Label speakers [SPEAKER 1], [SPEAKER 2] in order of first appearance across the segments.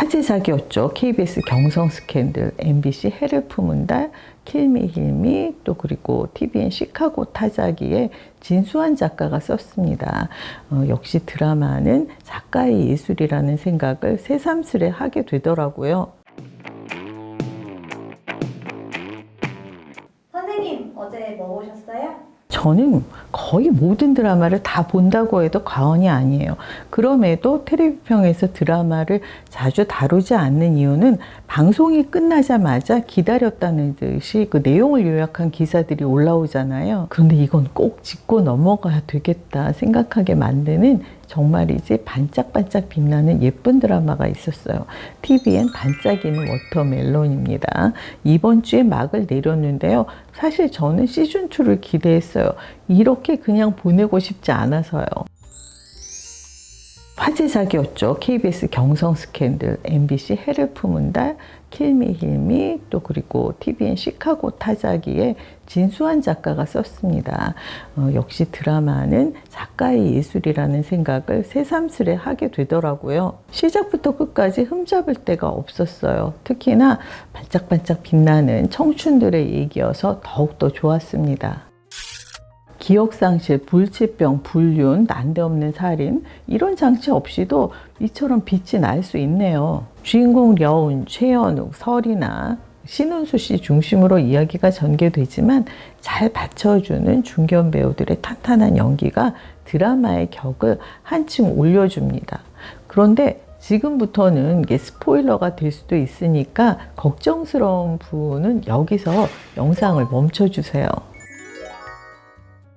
[SPEAKER 1] 화제작이었죠. KBS 경성 스캔들, MBC 해를 품은 달, 킬미 힐미, 또 그리고 TVN 시카고 타자기에 진수환 작가가 썼습니다. 역시 드라마는 작가의 예술이라는 생각을 새삼스레 하게 되더라고요.
[SPEAKER 2] 선생님, 어제 뭐 보셨어요?
[SPEAKER 1] 저는 거의 모든 드라마를 다 본다고 해도 과언이 아니에요. 그럼에도 텔레비평에서 드라마를 자주 다루지 않는 이유는 방송이 끝나자마자 기다렸다는 듯이 그 내용을 요약한 기사들이 올라오잖아요. 그런데 이건 꼭 짚고 넘어가야 되겠다 생각하게 만드는 정말이지 반짝반짝 빛나는 예쁜 드라마가 있었어요. TVN 반짝이는 워터멜론입니다. 이번 주에 막을 내렸는데요. 사실 저는 시즌2를 기대했어요. 이렇게 그냥 보내고 싶지 않아서요. 화제작이었죠. KBS 경성 스캔들, MBC 해를 품은 달, 킬미 힐미, 또 그리고 TVN 시카고 타자기에 진수환 작가가 썼습니다. 역시 드라마는 작가의 예술이라는 생각을 새삼스레 하게 되더라고요. 시작부터 끝까지 흠잡을 데가 없었어요. 특히나 반짝반짝 빛나는 청춘들의 얘기여서 더욱더 좋았습니다. 기억상실, 불치병, 불륜, 난데없는 살인 이런 장치 없이도 이처럼 빛이 날 수 있네요. 주인공 려운, 최연욱, 설이나 신은수 씨 중심으로 이야기가 전개되지만 잘 받쳐주는 중견 배우들의 탄탄한 연기가 드라마의 격을 한층 올려줍니다. 그런데 지금부터는 이게 스포일러가 될 수도 있으니까 걱정스러운 부분은 여기서 영상을 멈춰주세요.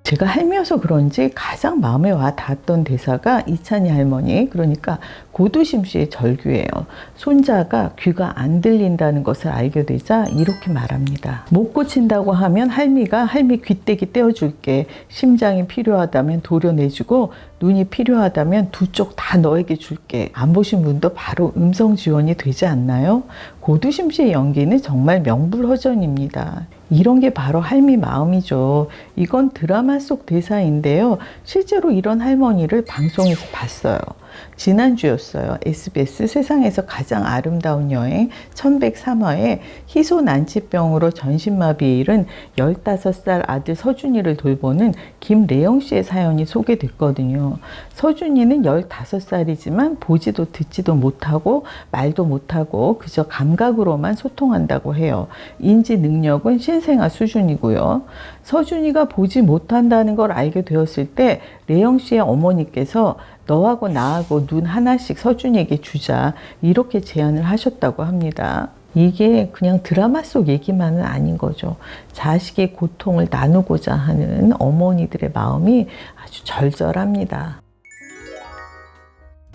[SPEAKER 1] 제가 할미여서 그런지 가장 마음에 와 닿았던 대사가 이찬희 할머니, 그러니까 고두심 씨의 절규예요. 손자가 귀가 안 들린다는 것을 알게 되자 이렇게 말합니다. 못 고친다고 하면 할미가 할미 귀때기 떼어줄게. 심장이 필요하다면 도려내주고 눈이 필요하다면 두 쪽 다 너에게 줄게. 안 보신 분도 바로 음성 지원이 되지 않나요? 고두심 씨의 연기는 정말 명불허전입니다. 이런 게 바로 할미 마음이죠. 이건 드라마 속 대사인데요. 실제로 이런 할머니를 방송에서 봤어요. 지난주였어요. SBS 세상에서 가장 아름다운 여행 1103화에 희소난치병으로 전신마비에 이른 15살 아들 서준이를 돌보는 김래영 씨의 사연이 소개됐거든요. 서준이는 15살이지만 보지도 듣지도 못하고 말도 못하고 그저 감각으로만 소통한다고 해요. 인지 능력은 신생아 수준이고요. 서준이가 보지 못한다는 걸 알게 되었을 때 레영 씨의 어머니께서 너하고 나하고 눈 하나씩 서준이에게 주자 이렇게 제안을 하셨다고 합니다. 이게 그냥 드라마 속 얘기만은 아닌 거죠. 자식의 고통을 나누고자 하는 어머니들의 마음이 아주 절절합니다.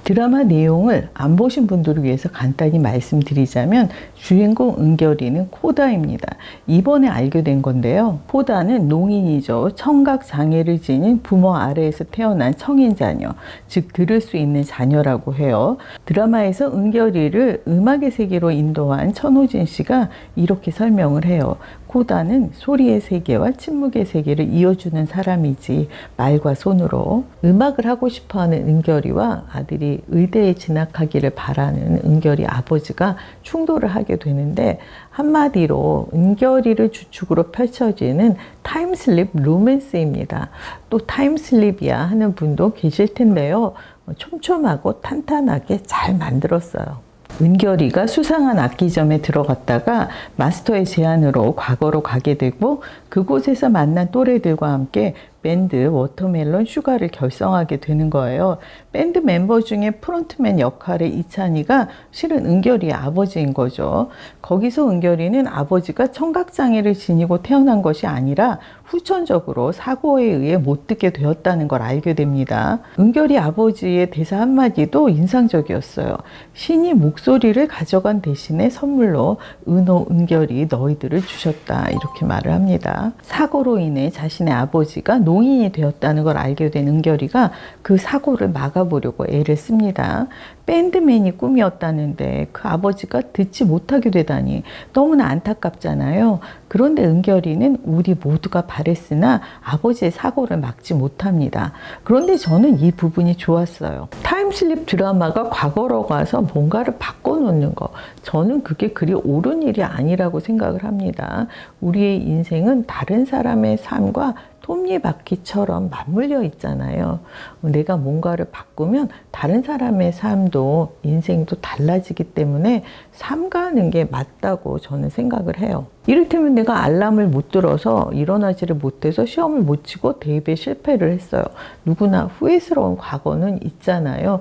[SPEAKER 1] 드라마 내용을 안 보신 분들을 위해서 간단히 말씀드리자면 주인공 은결이는 코다입니다. 이번에 알게 된 건데요. 코다는 농인이죠. 청각장애를 지닌 부모 아래에서 태어난 청인 자녀, 즉 들을 수 있는 자녀라고 해요. 드라마에서 은결이를 음악의 세계로 인도한 천호진 씨가 이렇게 설명을 해요. 코다는 소리의 세계와 침묵의 세계를 이어주는 사람이지 말과 손으로. 음악을 하고 싶어하는 은결이와 아들이 의대에 진학하기를 바라는 은결이 아버지가 충돌을 하게 되는데 한마디로 은결이를 주축으로 펼쳐지는 타임슬립 로맨스입니다. 또 타임슬립이야 하는 분도 계실 텐데요. 촘촘하고 탄탄하게 잘 만들었어요. 은결이가 수상한 악기점에 들어갔다가 마스터의 제안으로 과거로 가게 되고 그곳에서 만난 또래들과 함께 밴드 워터멜론 슈가를 결성하게 되는 거예요. 밴드 멤버 중에 프론트맨 역할의 이찬희가 실은 은결이의 아버지인 거죠. 거기서 은결이는 아버지가 청각장애를 지니고 태어난 것이 아니라 후천적으로 사고에 의해 못 듣게 되었다는 걸 알게 됩니다. 은결이 아버지의 대사 한마디도 인상적이었어요. 신이 목소리를 가져간 대신에 선물로 은호, 은결이 너희들을 주셨다 이렇게 말을 합니다. 사고로 인해 자신의 아버지가 농인이 되었다는 걸 알게 된 은결이가 그 사고를 막아보려고 애를 씁니다. 밴드맨이 꿈이었다는데 그 아버지가 듣지 못하게 되다니 너무나 안타깝잖아요. 그런데 은결이는 우리 모두가 바랬으나 아버지의 사고를 막지 못합니다. 그런데 저는 이 부분이 좋았어요. 타임슬립 드라마가 과거로 가서 뭔가를 바꿔놓는 거, 저는 그게 그리 옳은 일이 아니라고 생각을 합니다. 우리의 인생은 다른 사람의 삶과 톱니바퀴처럼 맞물려 있잖아요. 내가 뭔가를 바꾸면 다른 사람의 삶도 인생도 달라지기 때문에 삼가는 게 맞다고 저는 생각을 해요. 이를테면 내가 알람을 못 들어서 일어나지를 못해서 시험을 못 치고 대입에 실패를 했어요. 누구나 후회스러운 과거는 있잖아요.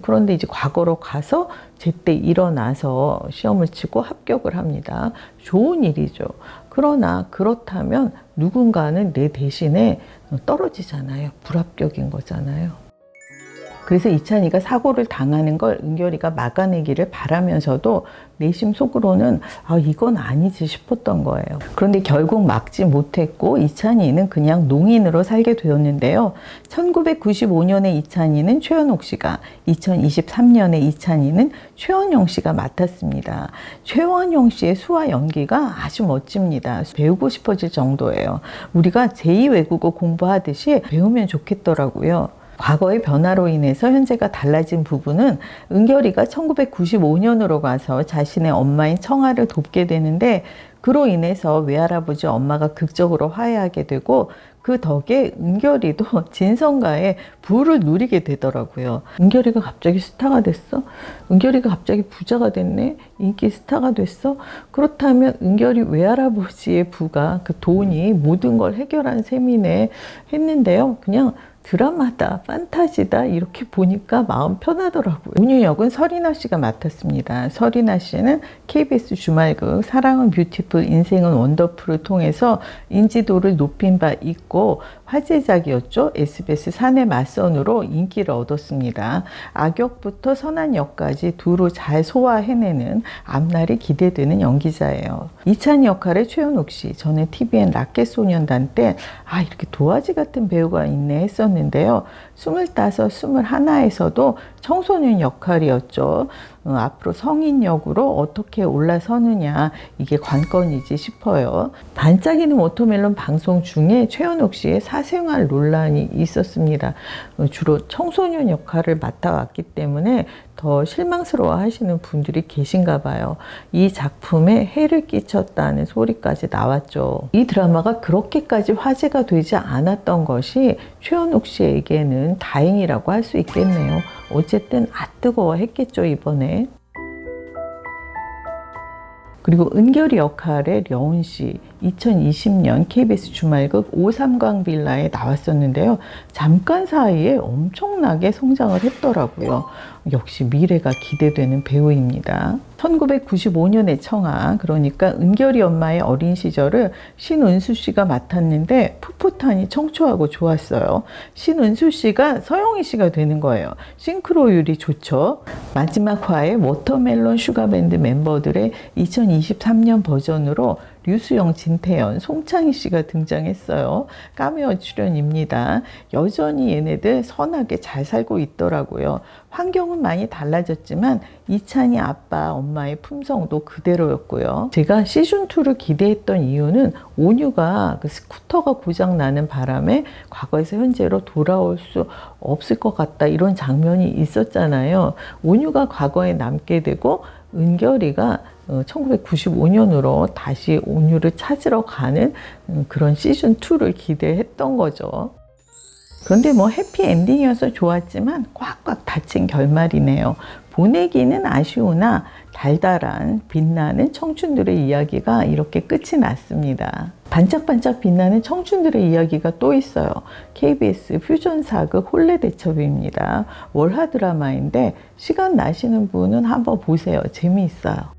[SPEAKER 1] 그런데 이제 과거로 가서 제때 일어나서 시험을 치고 합격을 합니다. 좋은 일이죠. 그러나 그렇다면 누군가는 내 대신에 떨어지잖아요. 불합격인 거잖아요. 그래서 이찬이가 사고를 당하는 걸 은결이가 막아내기를 바라면서도 내심 속으로는 이건 아니지 싶었던 거예요. 그런데 결국 막지 못했고 이찬이는 그냥 농인으로 살게 되었는데요. 1995년에 이찬이는 최현옥 씨가, 2023년에 이찬이는 최원영 씨가 맡았습니다. 최원영 씨의 수화 연기가 아주 멋집니다. 배우고 싶어질 정도예요. 우리가 제2외국어 공부하듯이 배우면 좋겠더라고요. 과거의 변화로 인해서 현재가 달라진 부분은 은결이가 1995년으로 가서 자신의 엄마인 청아를 돕게 되는데 그로 인해서 외할아버지 엄마가 극적으로 화해하게 되고 그 덕에 은결이도 진성가의 부를 누리게 되더라고요. 은결이가 갑자기 스타가 됐어? 은결이가 갑자기 부자가 됐네? 인기 스타가 됐어? 그렇다면 은결이 외할아버지의 부가 그 돈이 모든 걸 해결한 셈이네 했는데요. 그냥 드라마다, 판타지다 이렇게 보니까 마음 편하더라고요. 온유 역은 설이나 씨가 맡았습니다. 설이나 씨는 KBS 주말극 사랑은 뷰티풀 인생은 원더풀을 통해서 인지도를 높인 바 있고 화제작이었죠. SBS 사내 맞선으로 인기를 얻었습니다. 악역부터 선한 역까지 두루 잘 소화해내는 앞날이 기대되는 연기자예요. 이찬이 역할의 최현옥 씨, 저는 TVN 라켓소년단 때 이렇게 도화지 같은 배우가 있네 했었는데요. 25, 21에서도 청소년 역할이었죠. 앞으로 성인 역으로 어떻게 올라서느냐 이게 관건이지 싶어요. 반짝이는 워터멜론 방송 중에 최현옥 씨의 사생활 논란이 있었습니다. 주로 청소년 역할을 맡아왔기 때문에 더 실망스러워 하시는 분들이 계신가 봐요. 이 작품에 해를 끼쳤다는 소리까지 나왔죠. 이 드라마가 그렇게까지 화제가 되지 않았던 것이 최현옥 씨에게는 다행이라고 할 수 있겠네요. 어쨌든 뜨거워 했겠죠, 이번에. 그리고 은결이 역할의 려운 씨, 2020년 KBS 주말극 오삼강 빌라에 나왔었는데요. 잠깐 사이에 엄청나게 성장을 했더라고요. 역시 미래가 기대되는 배우입니다. 1995년의 청아, 그러니까 은결이 엄마의 어린 시절을 신은수 씨가 맡았는데 풋풋하니 청초하고 좋았어요. 신은수 씨가 서영희 씨가 되는 거예요. 싱크로율이 좋죠. 마지막 화에 워터멜론 슈가밴드 멤버들의 2023년 버전으로 류수영, 진태연, 송창희 씨가 등장했어요. 카메오 출연입니다. 여전히 얘네들 선하게 잘 살고 있더라고요. 환경은 많이 달라졌지만 이찬이 아빠, 엄마의 품성도 그대로였고요. 제가 시즌2를 기대했던 이유는 온유가 그 스쿠터가 고장나는 바람에 과거에서 현재로 돌아올 수 없을 것 같다 이런 장면이 있었잖아요. 온유가 과거에 남게 되고 은결이가 1995년으로 다시 온유를 찾으러 가는 그런 시즌2를 기대했던 거죠. 그런데 해피엔딩이어서 좋았지만 꽉꽉 닫힌 결말이네요. 보내기는 아쉬우나 달달한 빛나는 청춘들의 이야기가 이렇게 끝이 났습니다. 반짝반짝 빛나는 청춘들의 이야기가 또 있어요. KBS 퓨전 사극 혼례대첩입니다. 월화 드라마인데 시간 나시는 분은 한번 보세요. 재미있어요.